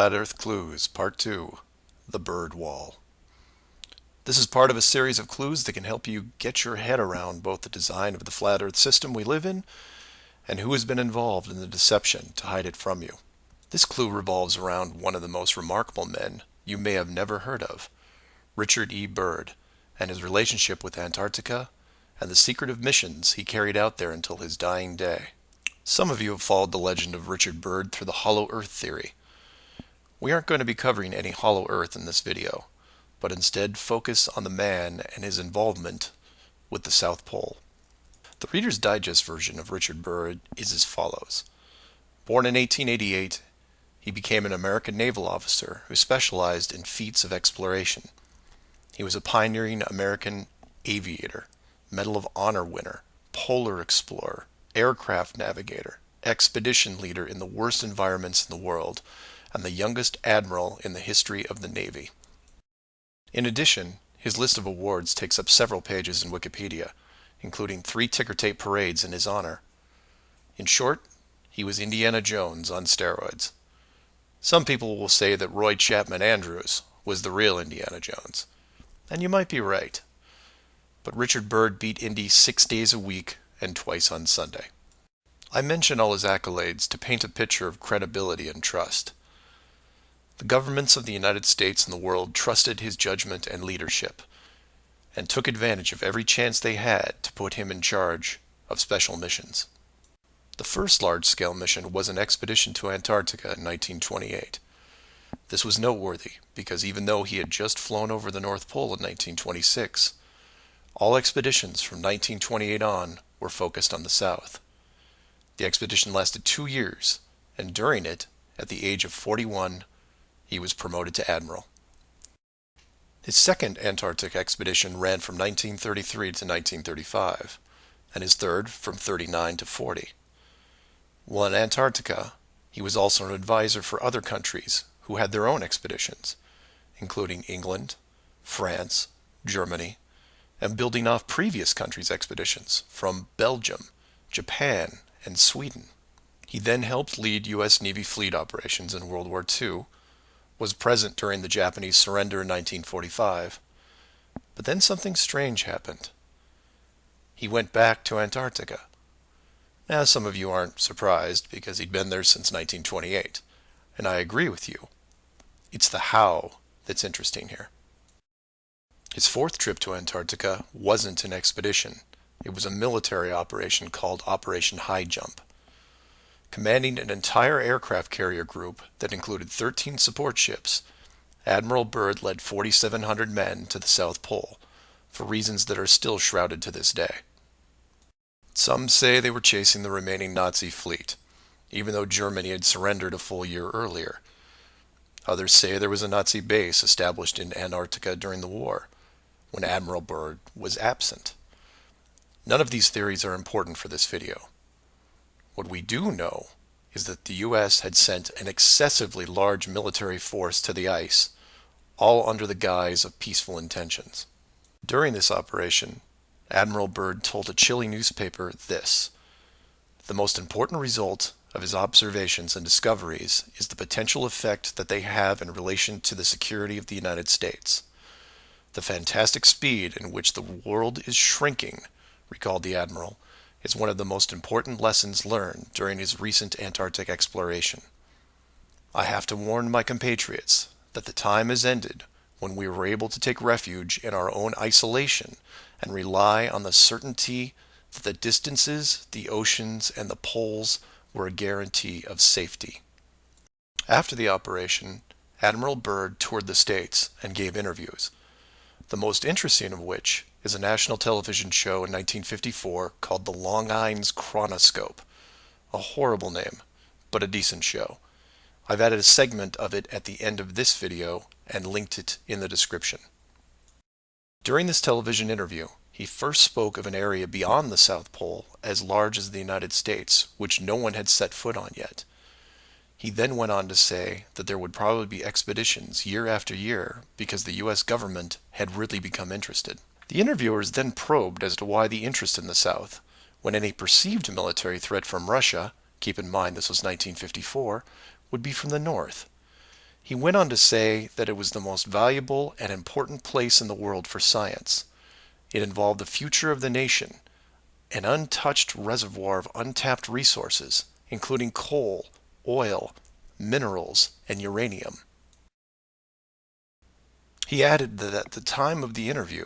Flat Earth Clues, Part 2, The Byrd Wall. This is part of a series of clues that can help you get your head around both the design of the flat Earth system we live in and who has been involved in the deception to hide it from you. This clue revolves around one of the most remarkable men you may have never heard of, Richard E. Byrd, and his relationship with Antarctica and the secretive missions he carried out there until his dying day. Some of you have followed the legend of Richard Byrd through the Hollow Earth theory. We aren't going to be covering any Hollow Earth in this video, but instead focus on the man and his involvement with the South Pole. The Reader's Digest version of Richard Byrd is as follows. Born in 1888, he became an American naval officer who specialized in feats of exploration. He was a pioneering American aviator, Medal of Honor winner, polar explorer, aircraft navigator, expedition leader in the worst environments in the world, and the youngest admiral in the history of the Navy. In addition, his list of awards takes up several pages in Wikipedia, including 3 ticker tape parades in his honor. In short, he was Indiana Jones on steroids. Some people will say that Roy Chapman Andrews was the real Indiana Jones, and you might be right. But Richard Byrd beat Indy 6 days a week and twice on Sunday. I mention all his accolades to paint a picture of credibility and trust. The governments of the United States and the world trusted his judgment and leadership, and took advantage of every chance they had to put him in charge of special missions. The first large-scale mission was an expedition to Antarctica in 1928. This was noteworthy because even though he had just flown over the North Pole in 1926, all expeditions from 1928 on were focused on the South. The expedition lasted 2 years, and during it, at the age of 41, he was promoted to admiral. His second Antarctic expedition ran from 1933 to 1935, and his third from 39 to 40. While in Antarctica, he was also an advisor for other countries who had their own expeditions, including England, France, Germany, and building off previous countries' expeditions from Belgium, Japan, and Sweden. He then helped lead U.S. Navy fleet operations in World War II, was present during the Japanese surrender in 1945, but then something strange happened. He went back to Antarctica. Now, some of you aren't surprised because he'd been there since 1928, and I agree with you. It's the how that's interesting here. His fourth trip to Antarctica wasn't an expedition. It was a military operation called Operation Highjump. Commanding an entire aircraft carrier group that included 13 support ships, Admiral Byrd led 4,700 men to the South Pole, for reasons that are still shrouded to this day. Some say they were chasing the remaining Nazi fleet, even though Germany had surrendered a full year earlier. Others say there was a Nazi base established in Antarctica during the war, when Admiral Byrd was absent. None of these theories are important for this video. What we do know is that the U.S. had sent an excessively large military force to the ice, all under the guise of peaceful intentions. During this operation, Admiral Byrd told a Chile newspaper this: "The most important result of his observations and discoveries is the potential effect that they have in relation to the security of the United States. The fantastic speed in which the world is shrinking," recalled the Admiral, "is one of the most important lessons learned during his recent Antarctic exploration. I have to warn my compatriots that the time has ended when we were able to take refuge in our own isolation and rely on the certainty that the distances, the oceans, and the poles were a guarantee of safety." After the operation, Admiral Byrd toured the States and gave interviews, the most interesting of which is a national television show in 1954 called the Longines Chronoscope. A horrible name, but a decent show. I've added a segment of it at the end of this video and linked it in the description. During this television interview, he first spoke of an area beyond the South Pole as large as the United States, which no one had set foot on yet. He then went on to say that there would probably be expeditions year after year because the U.S. government had really become interested. The interviewers then probed as to why the interest in the South, when any perceived military threat from Russia, keep in mind this was 1954, would be from the North. He went on to say that it was the most valuable and important place in the world for science. It involved the future of the nation, an untouched reservoir of untapped resources, including coal, oil, minerals, and uranium. He added that at the time of the interview,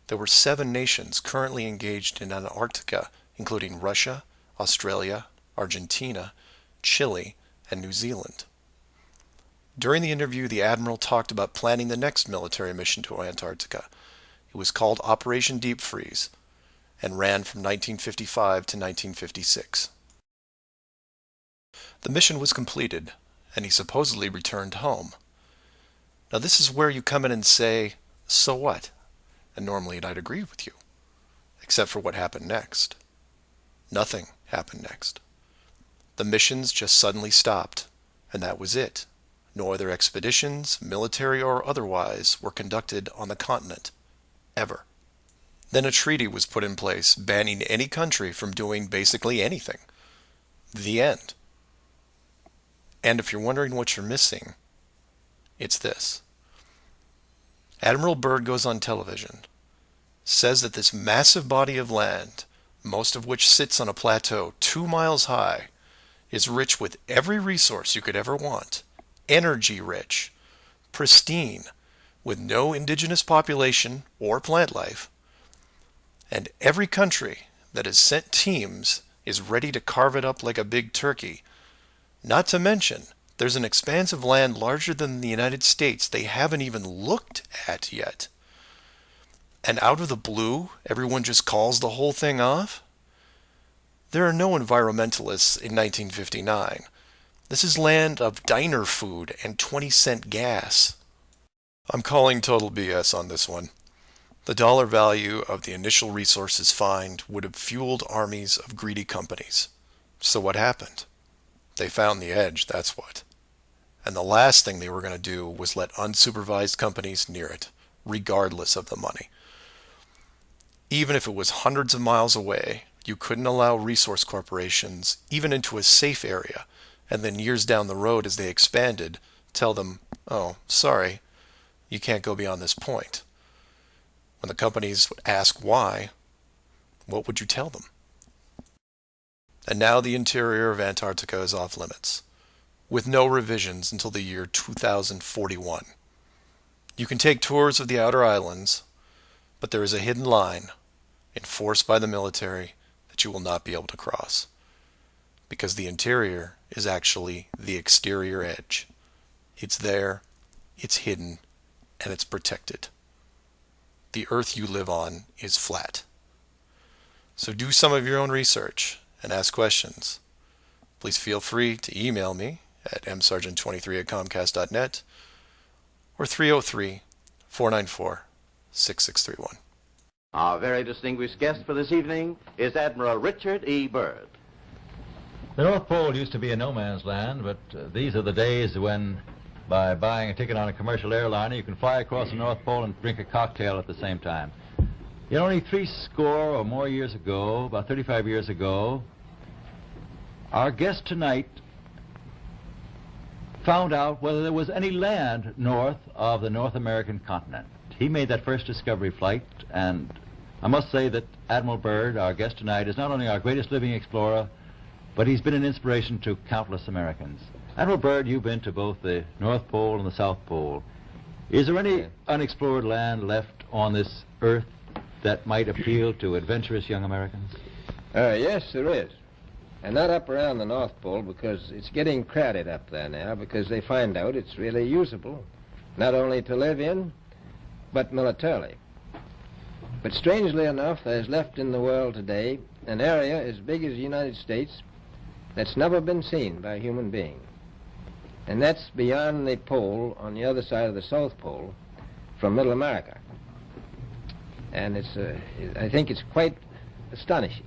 there were 7 nations currently engaged in Antarctica, including Russia, Australia, Argentina, Chile, and New Zealand. During the interview, the Admiral talked about planning the next military mission to Antarctica. It was called Operation Deep Freeze and ran from 1955 to 1956. The mission was completed, and he supposedly returned home. Now this is where you come in and say, so what? And normally I'd agree with you, except for what happened next. Nothing happened next. The missions just suddenly stopped, and that was it. No other expeditions, military or otherwise, were conducted on the continent, ever. Then a treaty was put in place banning any country from doing basically anything. The end. And if you're wondering what you're missing, it's this. Admiral Byrd goes on television, says that this massive body of land, most of which sits on a plateau 2 miles high, is rich with every resource you could ever want, energy rich, pristine, with no indigenous population or plant life, and every country that has sent teams is ready to carve it up like a big turkey. Not to mention, there's an expanse of land larger than the United States they haven't even looked at yet. And out of the blue, everyone just calls the whole thing off? There are no environmentalists in 1959. This is land of diner food and 20-cent gas. I'm calling total BS on this one. The dollar value of the initial resources find would have fueled armies of greedy companies. So what happened? They found the edge, that's what. And the last thing they were going to do was let unsupervised companies near it, regardless of the money. Even if it was hundreds of miles away, you couldn't allow resource corporations even into a safe area, and then years down the road as they expanded, tell them, oh, sorry, you can't go beyond this point. When the companies would ask why, what would you tell them? And now the interior of Antarctica is off limits, with no revisions until the year 2041. You can take tours of the outer islands, but there is a hidden line, enforced by the military, that you will not be able to cross. Because the interior is actually the exterior edge. It's there, it's hidden, and it's protected. The Earth you live on is flat. So do some of your own research and ask questions. Please feel free to email me at msargent23@comcast.net or 303-494-6631. Our very distinguished guest for this evening is Admiral Richard E. Byrd. The North Pole used to be a no man's land, but these are the days when, by buying a ticket on a commercial airliner, you can fly across the North Pole and drink a cocktail at the same time. Yet only 60 or more years ago, about 35 years ago, our guest tonight found out whether there was any land north of the North American continent. He made that first discovery flight, and I must say that Admiral Byrd, our guest tonight, is not only our greatest living explorer, but he's been an inspiration to countless Americans. Admiral Byrd, you've been to both the North Pole and the South Pole. Is there any unexplored land left on this Earth that might appeal to adventurous young Americans? Yes, there is. And not up around the North Pole, because it's getting crowded up there now, because they find out it's really usable, not only to live in, but militarily. But strangely enough, there's left in the world today an area as big as the United States that's never been seen by a human being. And that's beyond the pole on the other side of the South Pole from Middle America. And I think it's quite astonishing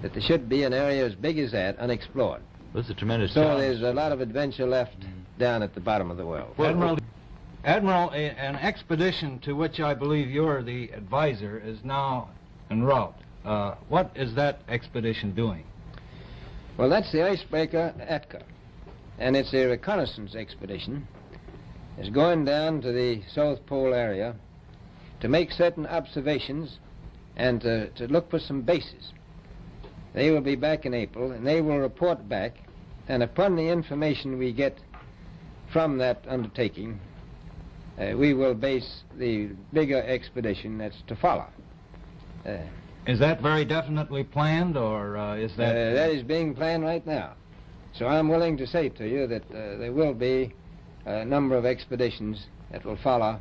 that there should be an area as big as that unexplored. That's a tremendous So challenge. there's a lot of adventure left down at the bottom of the world. Admiral, an expedition to which I believe you're the advisor is now en route. What is that expedition doing? Well, that's the icebreaker Etka. and it's a reconnaissance expedition, is going down to the South Pole area to make certain observations and to look for some bases. They will be back in April, and they will report back, and upon the information we get from that undertaking, we will base the bigger expedition that's to follow. Is that very definitely planned, or is that... That is being planned right now. So I'm willing to say to you that there will be a number of expeditions that will follow,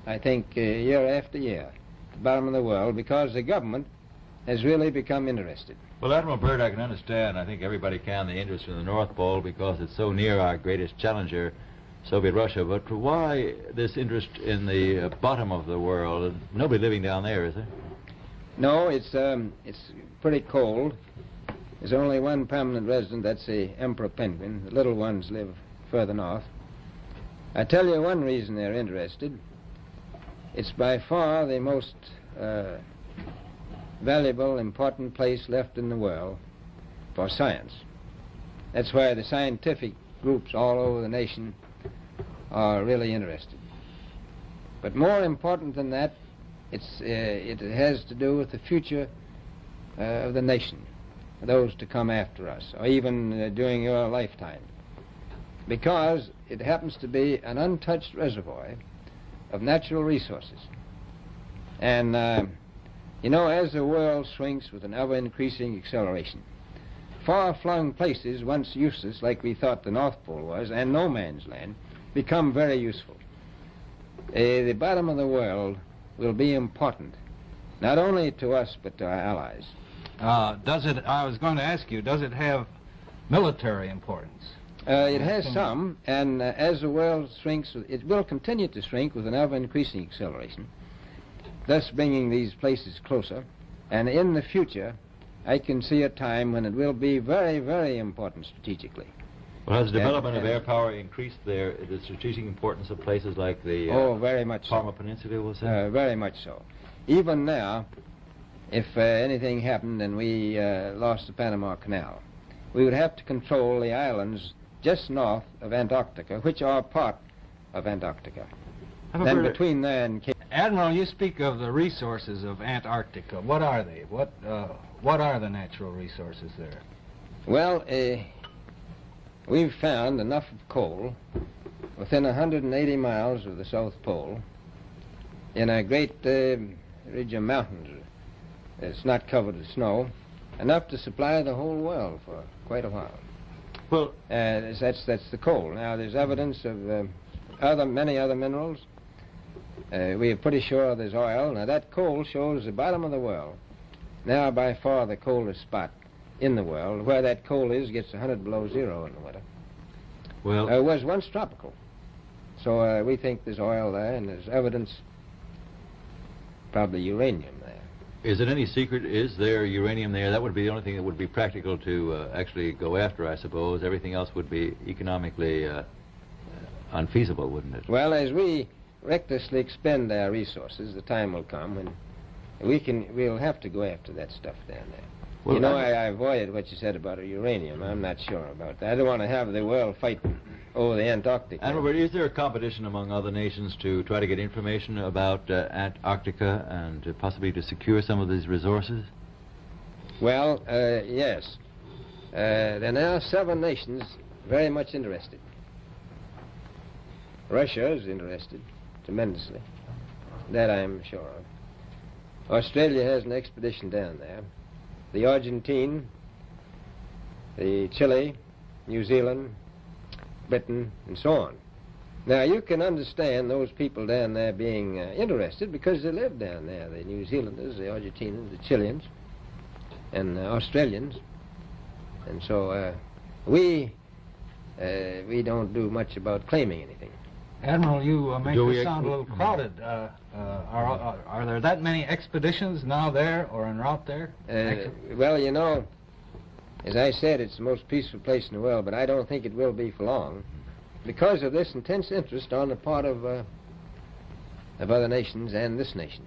I think, year after year, at the bottom of the world, because the government has really become interested. Well, Admiral Byrd, I can understand, I think everybody can, the interest in the North Pole because it's so near our greatest challenger, Soviet Russia. But why this interest in the bottom of the world? Nobody living down there, is there? No, it's pretty cold. There's only one permanent resident, that's the emperor penguin. The little ones live further north. I tell you one reason they're interested. It's by far the most valuable, important place left in the world for science. That's why the scientific groups all over the nation are really interested. But more important than that, it has to do with the future of the nation, those to come after us, or even during your lifetime, because it happens to be an untouched reservoir of natural resources. And you know, as the world shrinks with an ever-increasing acceleration, far-flung places once useless, like we thought the North Pole was, and no man's land, become very useful. The bottom of the world will be important, not only to us, but to our allies. I was going to ask you, does it have military importance? It has some, and as the world shrinks, it will continue to shrink with an ever-increasing acceleration, thus bringing these places closer. And in the future, I can see a time when it will be very, very important strategically. Well, has the development of air power increased the strategic importance of places like the very much Palma so. Peninsula, we'll say? Very much so. Even now, if anything happened and we lost the Panama Canal, we would have to control the islands just north of Antarctica, which are part of Antarctica. Then between there and Cape... Admiral, you speak of the resources of Antarctica. What are they? What are the natural resources there? Well, we've found enough of coal within 180 miles of the South Pole in a great ridge of mountains. It's not covered with snow, enough to supply the whole world for quite a while. Well, that's the coal. Now, there's evidence of many other minerals. We are pretty sure there's oil. Now, that coal shows the bottom of the world. Now, by far the coldest spot in the world. Where that coal is gets 100 below zero in the winter. Well, it was once tropical. So we think there's oil there, and there's evidence, probably uranium there. is it any secret, is there uranium there? That would be the only thing that would be practical to actually go after, I suppose. Everything else would be economically unfeasible, wouldn't it? Well, as we recklessly expend our resources, the time will come when we'll have to go after that stuff down there. Well, you know, I avoided what you said about uranium. I'm not sure about that. I don't want to have the world fight over the Antarctica. Admiral, is there a competition among other nations to try to get information about Antarctica and possibly to secure some of these resources? Well, yes. There are now 7 nations very much interested. Russia is interested tremendously. That I'm sure of. Australia has an expedition down there. The Argentine, the Chile, New Zealand, Britain, and so on. Now, you can understand those people down there being interested because they live down there, the New Zealanders, the Argentinians, the Chileans, and the Australians. And so we don't do much about claiming anything. Admiral, you make this sound a little crowded. Are there that many expeditions now there or en route there? Well, you know, as I said, it's the most peaceful place in the world, but I don't think it will be for long because of this intense interest on the part of other nations and this nation.